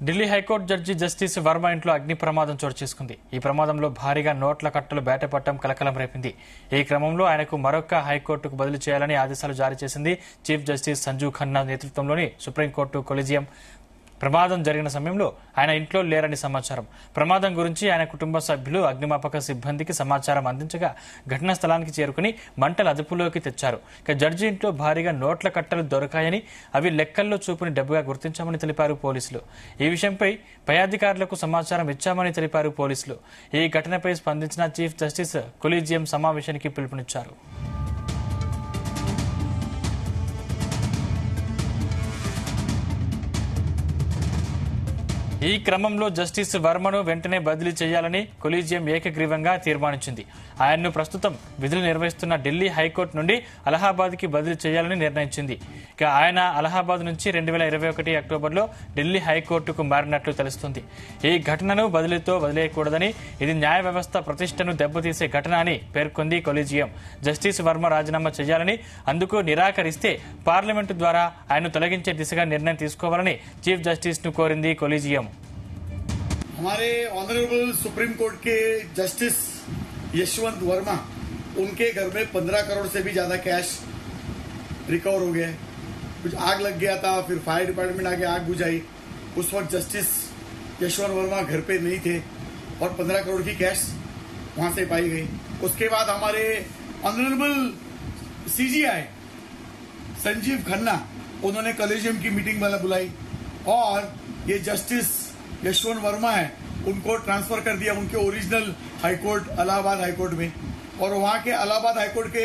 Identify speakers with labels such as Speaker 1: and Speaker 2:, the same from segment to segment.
Speaker 1: Delhi high court judge justice Varma ఇంట్లో అగ్ని ప్రమాదం చోటు చేసుకుంది. ఈ ప్రమాదంలో భారీగా నోట్ల కట్టలు బయటపడటం కలకలం రేపింది. ఈ క్రమంలో ఆయనకు మరొక హైకోర్టుకు బదిలీ చేయాలని ఆదేశాలు జారీ చేసింది చీఫ్ జస్టిస్ సంజీవ్ ఖన్నా నేతృత్వంలోని సుప్రీంకోర్టు కొలీజియం. ప్రమాదం జరిగిన సమయంలో ఆయన ఇంట్లో లేరని సమాచారం. ప్రమాదం గురించి ఆయన కుటుంబ సభ్యులు అగ్నిమాపక సిబ్బందికి సమాచారం అందించగా ఘటనా స్థలానికి చేరుకుని మంటలు అదుపులోకి తెచ్చారు. ఇక జడ్జి ఇంట్లో భారీగా నోట్ల కట్టలు దొరికాయని, అవి లెక్కల్లో చూపుని డబ్బుగా గుర్తించామని తెలిపారు పోలీసులు. ఈ విషయంపై పై అధికారులకు సమాచారం ఇచ్చామని తెలిపారు పోలీసులు. ఈ ఘటనపై స్పందించిన చీఫ్ జస్టిస్ కొలీజియం సమావేశానికి పిలుపునిచ్చారు. ఈ క్రమంలో జస్టిస్ వర్మను వెంటనే బదిలీ చేయాలని కొలీజియం ఏకగ్రీవంగా తీర్మానించింది. ఆయన్ను ప్రస్తుతం విధులు నిర్వహిస్తున్న ఢిల్లీ హైకోర్టు నుండి అలహాబాద్కి బదిలీ చేయాలని నిర్ణయించింది. ఇక ఆయన అలహాబాద్ నుంచి 2021 అక్టోబర్లో ఢిల్లీ హైకోర్టుకు మారినట్లు తెలుస్తుంది. ఈ ఘటనను బదిలీతో వదిలేయకూడదని, ఇది న్యాయ వ్యవస్థ ప్రతిష్టను దెబ్బతీసే ఘటన అని పేర్కొంది కొలీజియం. జస్టిస్ వర్మ రాజీనామా చేయాలని, అందుకు నిరాకరిస్తే పార్లమెంటు ద్వారా ఆయన్ను తొలగించే దిశగా నిర్ణయం తీసుకోవాలని చీఫ్ జస్టిస్ ను కోరింది కొలీజియం.
Speaker 2: हमारे ऑनरेबल सुप्रीम कोर्ट के जस्टिस यशवंत वर्मा, उनके घर में 15 करोड़ से भी ज्यादा कैश रिकवर हो गया। कुछ आग लग गया था, फिर फायर डिपार्टमेंट आके आग बुझाई। उस वक्त जस्टिस यशवंत वर्मा घर पे नहीं थे और 15 करोड़ की कैश वहां से पाई गई। उसके बाद हमारे ऑनरेबल सीजीआई संजीव खन्ना, उन्होंने कॉलेजियम की मीटिंग वाला बुलाई और ये जस्टिस यशवंत वर्मा है उनको ट्रांसफर कर दिया उनके ओरिजिनल हाईकोर्ट इलाहाबाद हाईकोर्ट में। और वहां के इलाहाबाद हाईकोर्ट के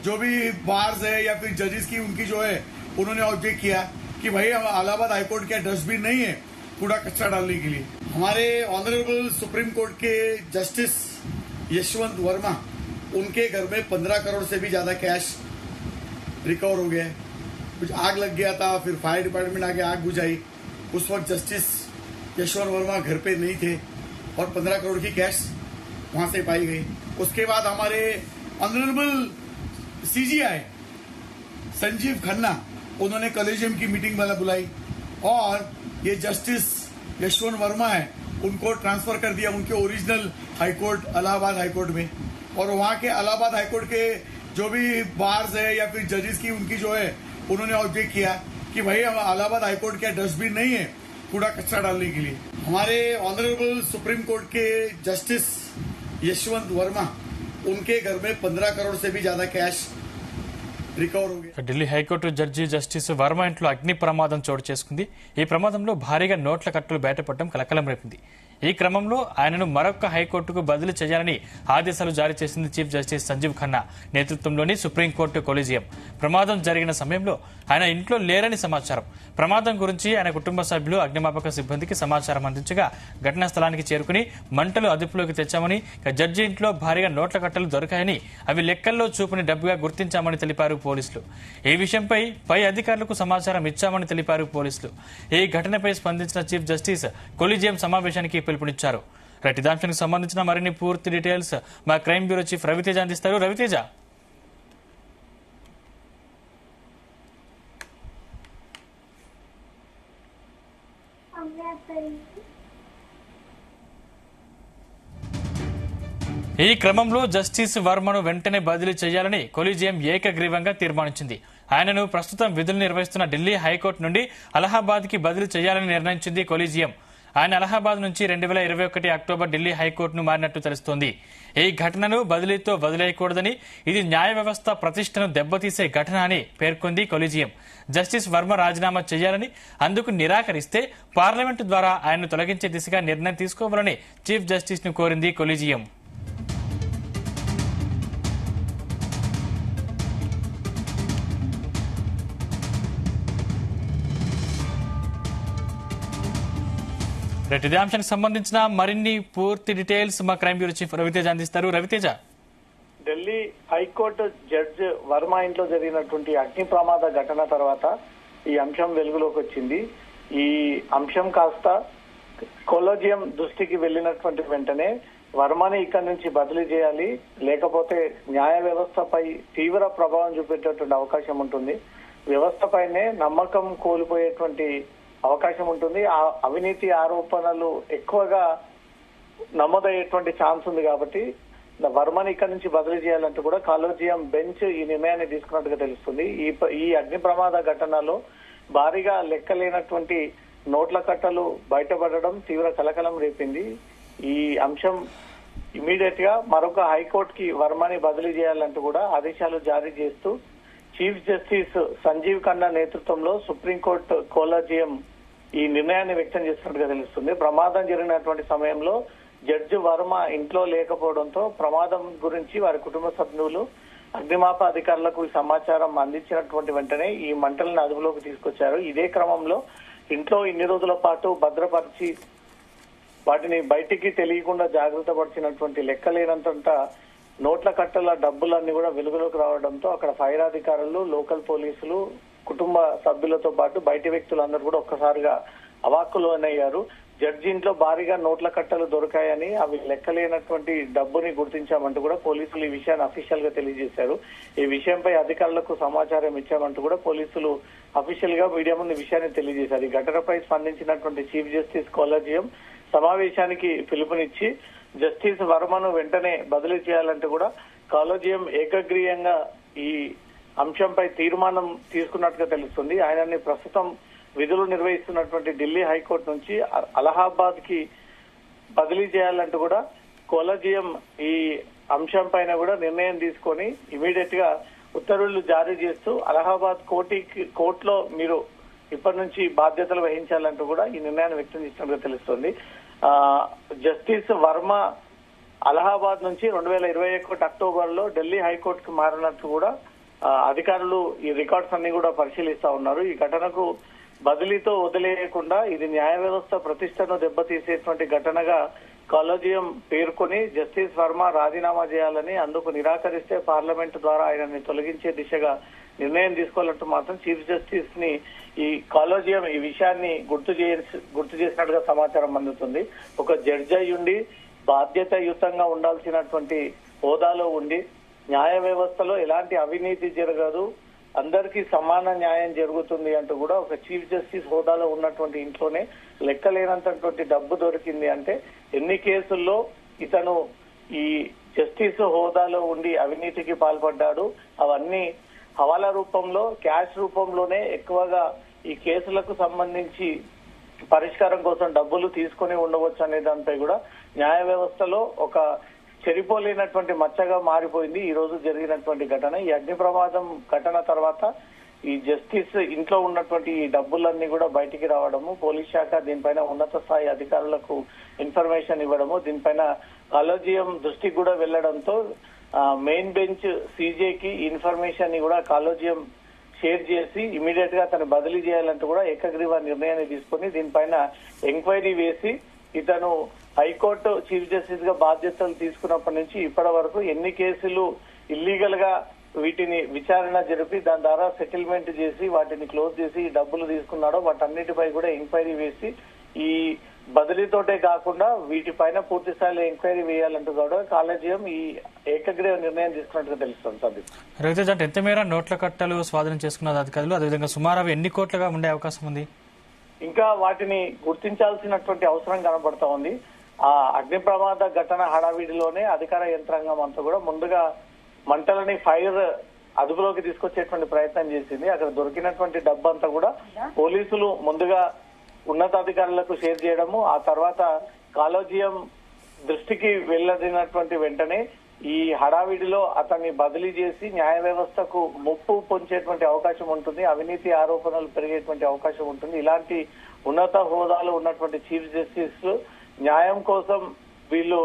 Speaker 2: जो भी बार्स है या फिर जजेस की उनकी जो है, उन्होंने ऑब्जेक्ट किया कि भाई इलाहाबाद हाईकोर्ट क्या डस्टबिन नहीं है कूड़ा कचरा डालने के लिए। हमारे ऑनरेबल सुप्रीम कोर्ट के जस्टिस यशवंत वर्मा, उनके घर में 15 करोड़ से भी ज्यादा कैश रिकवर हो गया। कुछ आग लग गया था, फिर फायर डिपार्टमेंट आके आग बुझाई। उस वक्त जस्टिस यशवंत वर्मा घर पे नहीं थे और 15 करोड़ की कैश वहां से पाई गई। उसके बाद हमारे ऑनरेबल सीजीआई संजीव खन्ना, उन्होंने कॉलेजियम की मीटिंग वाला बुलाई और ये जस्टिस यशवंत वर्मा है उनको ट्रांसफर कर दिया उनके ओरिजिनल हाईकोर्ट इलाहाबाद हाईकोर्ट में। और वहां के इलाहाबाद हाईकोर्ट के जो भी बार्स है या फिर जजेस की उनकी जो है, उन्होंने ऑब्जेक्ट किया कि भाई इलाहाबाद हाईकोर्ट क्या डस्टबिन नहीं है कूड़ा कचरा डालने के लिए। हमारे ऑनरेबल सुप्रीम कोर्ट के जस्टिस यशवंत वर्मा, उनके घर में 15 करोड़ से भी ज्यादा कैश రికవర్ हो गया।
Speaker 1: Delhi high court judge justice Varma ఇంట్లో అగ్ని ప్రమాదం చోటు చేసుకుంది. ఈ ప్రమాదంలో భారీగా నోట్ల కట్టలు బయటపడటం కలకలం రేపింది. ఈ క్రమంలో ఆయనను మరొక హైకోర్టుకు బదిలీ చేయాలని ఆదేశాలు జారీ చేసింది చీఫ్ జస్టిస్ సంజీవ్ ఖన్నా నేతృత్వంలోని సుప్రీంకోర్టు కొలీజియం. ప్రమాదం జరిగిన సమయంలో ఆయన ఇంట్లో లేరని సమాచారం. ప్రమాదం గురించి ఆయన కుటుంబ సభ్యులు అగ్నిమాపక సిబ్బందికి సమాచారం అందించగా ఘటనా స్థలానికి చేరుకుని మంటలు అదుపులోకి తెచ్చామని, జడ్జి ఇంట్లో భారీగా నోట్ల కట్టలు దొరికాయని, అవి లెక్కల్లో చూపుని డబ్బుగా గుర్తించామని తెలిపారు పోలీసులు. ఈ విషయంపై పై అధికారులకు సమాచారం ఇచ్చామని తెలిపారు పోలీసులు. ఈ ఘటనపై స్పందించిన చీఫ్ జస్టిస్ కొలీజియం సమావేశానికి పిలుపునిచ్చారు. రైట్, ఇదే అంశానికి సంబంధించిన మరిన్ని పూర్తి డీటెయిల్స్ మా క్రైమ్ బ్యూరో చీఫ్ రవితేజ అందిస్తారు. రవితేజ, ఈ క్రమంలో జస్టిస్ వర్మను వెంటనే బదిలీ చేయాలని కొలీజియం ఏకగ్రీవంగా తీర్మానించింది. ఆయనను ప్రస్తుతం విధులు నిర్వహిస్తున్న ఢిల్లీ హైకోర్టు నుండి అలహాబాద్ కి బదిలీ చేయాలని నిర్ణయించింది కొలీజియం. ఆయన అలహాబాద్ నుంచి 2021 అక్టోబర్ ఢిల్లీ హైకోర్టును మారినట్టు తెలుస్తోంది. ఈ ఘటనను బదిలీతో వదిలేయకూడదని, ఇది న్యాయ వ్యవస్థ ప్రతిష్టను దెబ్బతీసే ఘటన అని పేర్కొంది కొలీజియం. జస్టిస్ వర్మ రాజీనామా చేయాలని, అందుకు నిరాకరిస్తే పార్లమెంటు ద్వారా ఆయన్ను తొలగించే దిశగా నిర్ణయం తీసుకోవాలని చీఫ్ జస్టిస్ ను కోరింది కొలీజియం. ఇదే అంశానికి సంబంధించిన మరిన్ని పూర్తి డీటెయిల్స్ మా క్రైమ్ బ్యూరో చీఫ్ రవితేజ అందిస్తారు. రవితేజ,
Speaker 3: ఢిల్లీ హైకోర్టు జడ్జి వర్మ ఇంట్లో జరిగినటువంటి అగ్ని ప్రమాద ఘటన తర్వాత ఈ అంశం వెలుగులోకి వచ్చింది. ఈ అంశం కాస్త కొలీజియం దృష్టికి వెళ్లినటువంటి వెంటనే వర్మని ఇక్కడి నుంచి బదిలీ చేయాలి, లేకపోతే న్యాయ వ్యవస్థపై తీవ్ర ప్రభావం చూపేటటువంటి అవకాశం ఉంటుంది. వ్యవస్థపైనే నమ్మకం కోల్పోయేటువంటి అవకాశం ఉంటుంది. ఆ అవినీతి ఆరోపణలు ఎక్కువగా నమోదయ్యేటువంటి ఛాన్స్ ఉంది కాబట్టి వర్మని ఇక్కడ నుంచి బదిలీ చేయాలంటూ కూడా కాలోజియం బెంచ్ ఈ నిర్ణయాన్ని తీసుకున్నట్టుగా తెలుస్తుంది. ఈ అగ్ని ప్రమాద ఘటనలో భారీగా లెక్కలేనటువంటి నోట్ల కట్టలు బయటపడడం తీవ్ర కలకలం రేపింది. ఈ అంశం ఇమీడియట్ గా మరొక హైకోర్టుకి వర్మని బదిలీ చేయాలంటూ కూడా ఆదేశాలు జారీ చేస్తూ చీఫ్ జస్టిస్ సంజీవ్ ఖన్నా నేతృత్వంలో సుప్రీంకోర్టు కొలీజియం ఈ నిర్ణయాన్ని వ్యక్తం చేసినట్టుగా తెలుస్తుంది. ప్రమాదం జరిగినటువంటి సమయంలో జడ్జి వర్మ ఇంట్లో లేకపోవడంతో ప్రమాదం గురించి వారి కుటుంబ సభ్యులు అగ్నిమాప అధికారులకు ఈ సమాచారం అందించినటువంటి వెంటనే ఈ మంటలను అదుపులోకి తీసుకొచ్చారు. ఇదే క్రమంలో ఇంట్లో ఇన్ని రోజుల పాటు భద్రపరిచి వాటిని బయటికి తెలియకుండా జాగ్రత్త పరిచినటువంటి లెక్కలేనంత నోట్ల కట్టల డబ్బులన్నీ కూడా వెలుగులోకి రావడంతో అక్కడ ఫైర్ అధికారులు, లోకల్ పోలీసులు, కుటుంబ సభ్యులతో పాటు బయటి వ్యక్తులందరూ కూడా ఒక్కసారిగా అవాక్కులోనయ్యారు. జడ్జి ఇంట్లో భారీగా నోట్ల కట్టలు దొరికాయని, అవి లెక్కలేనటువంటి డబ్బుని గుర్తించామంటూ కూడా పోలీసులు ఈ విషయాన్ని అఫీషియల్ గా తెలియజేశారు. ఈ విషయంపై అధికారులకు సమాచారం ఇచ్చామంటూ కూడా పోలీసులు అఫీషియల్ గా మీడియా ముందు విషయాన్ని తెలియజేశారు. ఈ ఘటనపై స్పందించినటువంటి చీఫ్ జస్టిస్ కొలీజియం సమావేశానికి పిలుపునిచ్చి జస్టిస్ వర్మను వెంటనే బదిలీ చేయాలంటూ కూడా కొలీజియం ఏకగ్రీయంగా ఈ అంశంపై తీర్మానం తీసుకున్నట్టుగా తెలుస్తుంది. ఆయనని ప్రస్తుతం విధులు నిర్వహిస్తున్నటువంటి ఢిల్లీ హైకోర్టు నుంచి అలహాబాద్ కి బదిలీ చేయాలంటూ కూడా కొలీజియం ఈ అంశం పైన కూడా నిర్ణయం తీసుకొని ఇమీడియట్ గా ఉత్తర్వులు జారీ చేస్తూ అలహాబాద్ కోర్టులో మీరు ఇప్పటి నుంచి బాధ్యతలు వహించాలంటూ కూడా ఈ నిర్ణయాన్ని వ్యక్తం చేసినట్టుగా తెలుస్తుంది. జస్టిస్ వర్మ అలహాబాద్ నుంచి 2021 అక్టోబర్ లో ఢిల్లీ హైకోర్టుకు మారినట్టు కూడా అధికారులు ఈ రికార్డ్స్ అన్ని కూడా పరిశీలిస్తా ఉన్నారు. ఈ ఘటనకు బదిలీతో వదిలేయకుండా ఇది న్యాయ వ్యవస్థ ప్రతిష్టను దెబ్బతీసేటువంటి ఘటనగా కొలీజియం పేర్కొని జస్టిస్ వర్మ రాజీనామా చేయాలని, అందుకు నిరాకరిస్తే పార్లమెంట్ ద్వారా ఆయనని తొలగించే దిశగా నిర్ణయం తీసుకోవాలంటూ మాత్రం చీఫ్ జస్టిస్ ని ఈ కొలీజియం ఈ విషయాన్ని గుర్తు చేసినట్టుగా సమాచారం అందుతుంది. ఒక జడ్జి అయ్యుండి బాధ్యతాయుతంగా ఉండాల్సినటువంటి హోదాలో ఉండి న్యాయ వ్యవస్థలో ఎలాంటి అవినీతి జరగదు, అందరికీ సమాన న్యాయం జరుగుతుంది అంటూ కూడా ఒక చీఫ్ జస్టిస్ హోదాలో ఉన్నటువంటి ఇంట్లోనే లెక్కలేనంతటువంటి డబ్బు దొరికింది అంటే ఎన్ని కేసుల్లో ఇతను ఈ జస్టిస్ హోదాలో ఉండి అవినీతికి పాల్పడ్డాడు, అవన్నీ హవాలా రూపంలో, క్యాష్ రూపంలోనే ఎక్కువగా ఈ కేసులకు సంబంధించి పరిష్కారం కోసం డబ్బులు తీసుకుని ఉండవచ్చు అనే దానిపై కూడా న్యాయ వ్యవస్థలో ఒక చెరిపోలేనటువంటి మచ్చగా మారిపోయింది ఈ రోజు జరిగినటువంటి ఘటన. ఈ అగ్ని ప్రమాదం ఘటన తర్వాత ఈ జస్టిస్ ఇంట్లో ఉన్నటువంటి ఈ డబ్బులన్నీ కూడా బయటికి రావడము, పోలీస్ శాఖ దీనిపైన ఉన్నత స్థాయి అధికారులకు ఇన్ఫర్మేషన్ ఇవ్వడము, దీనిపైన కొలీజియం దృష్టికి కూడా వెళ్లడంతో మెయిన్ బెంచ్ సీజేకి ఇన్ఫర్మేషన్ ని కూడా కొలీజియం షేర్ చేసి ఇమీడియట్ గా తను బదిలీ చేయాలంటూ కూడా ఏకగ్రీవ నిర్ణయాన్ని తీసుకుని దీనిపైన ఎంక్వైరీ వేసి ఇతను హైకోర్టు చీఫ్ జస్టిస్ గా బాధ్యతలు తీసుకున్నప్పటి నుంచి ఇప్పటి వరకు ఎన్ని కేసులు ఇల్లీగల్ గా వీటిని విచారణ జరిపి దాని ద్వారా సెటిల్మెంట్ చేసి వాటిని క్లోజ్ చేసి ఈ డబ్బులు తీసుకున్నాడో వాటన్నిటిపై కూడా ఎంక్వైరీ వేసి ఈ బదిలీతోటే కాకుండా వీటిపైన పూర్తి స్థాయిలో ఎంక్వైరీ వేయాలంటూ కూడా కొలీజియం ఈ ఏకగ్రీవ నిర్ణయం తీసుకున్నట్టుగా తెలుస్తుంది. సందీప్,
Speaker 1: రవితేజ్, అంటే ఎంత మేర నోట్ల కట్టలు స్వాధీనం చేసుకున్న అధికారులు, అదేవిధంగా సుమారు ఎన్ని కోట్లుగా ఉండే అవకాశం ఉంది?
Speaker 3: ఇంకా వాటిని గుర్తించాల్సినటువంటి అవసరం కనబడతా ఉంది. ఆ అగ్ని ప్రమాద ఘటన హడావిడిలోనే అధికార యంత్రాంగం అంతా కూడా ముందుగా మంటలని ఫైర్ అదుపులోకి తీసుకొచ్చేటువంటి ప్రయత్నం చేసింది. అక్కడ దొరికినటువంటి డబ్బు అంతా కూడా పోలీసులు ముందుగా ఉన్నతాధికారులకు షేర్ చేయడము, ఆ తర్వాత కొలీజియం దృష్టికి వెళ్లదినటువంటి వెంటనే ఈ హడావిడిలో అతన్ని బదిలీ చేసి న్యాయ వ్యవస్థకు ముప్పు పొంచేటువంటి అవకాశం ఉంటుంది, అవినీతి ఆరోపణలు పెరిగేటువంటి అవకాశం ఉంటుంది. ఇలాంటి ఉన్నత హోదాలో ఉన్నటువంటి చీఫ్ జస్టిస్ న్యాయం కోసం వీళ్ళు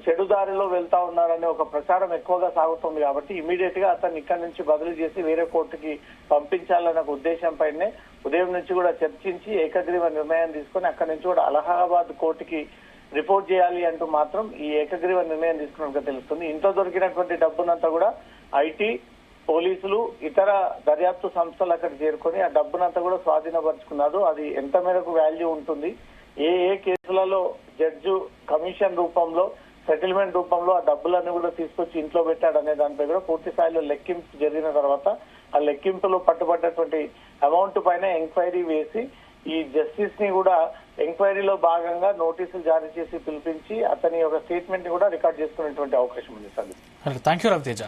Speaker 3: చెడు దారిలో వెళ్తా ఉన్నారనే ఒక ప్రచారం ఎక్కువగా సాగుతుంది కాబట్టి ఇమీడియట్ గా అతన్ని ఇక్కడి నుంచి బదిలీ చేసి వేరే కోర్టుకి పంపించాలన్న ఉద్దేశంపైనే ఉదయం నుంచి కూడా చర్చించి ఏకగ్రీవ నిర్ణయం తీసుకుని అక్కడి నుంచి కూడా అలహాబాద్ కోర్టుకి రిపోర్ట్ చేయాలి అంటూ మాత్రం ఈ ఏకగ్రీవ నిర్ణయం తీసుకున్నట్టుగా తెలుస్తుంది. ఇంట్లో దొరికినటువంటి డబ్బునంతా కూడా ఐటీ, పోలీసులు, ఇతర దర్యాప్తు సంస్థలు అక్కడ చేరుకొని ఆ డబ్బునంతా కూడా స్వాధీనపరుచుకున్నారు. అది ఎంత మేరకు వాల్యూ ఉంటుంది, ఏ కేసులలో జడ్జు కమిషన్ రూపంలో, సెటిల్మెంట్ రూపంలో ఆ డబ్బులన్నీ కూడా తీసుకొచ్చి ఇంట్లో పెట్టాడు అనే దానిపై కూడా పూర్తి స్థాయిలో లెక్కింపు జరిగిన తర్వాత ఆ లెక్కింపులో పట్టుబడ్డటువంటి అమౌంట్ పైన ఎంక్వైరీ వేసి ఈ జస్టిస్ ని కూడా ఎంక్వైరీలో భాగంగా నోటీసులు జారీ చేసి పిలిపించి అతని యొక్క స్టేట్మెంట్ ని కూడా రికార్డ్ చేసుకునేటువంటి అవకాశం ఉంది సార్.
Speaker 1: Thank you Raviteja.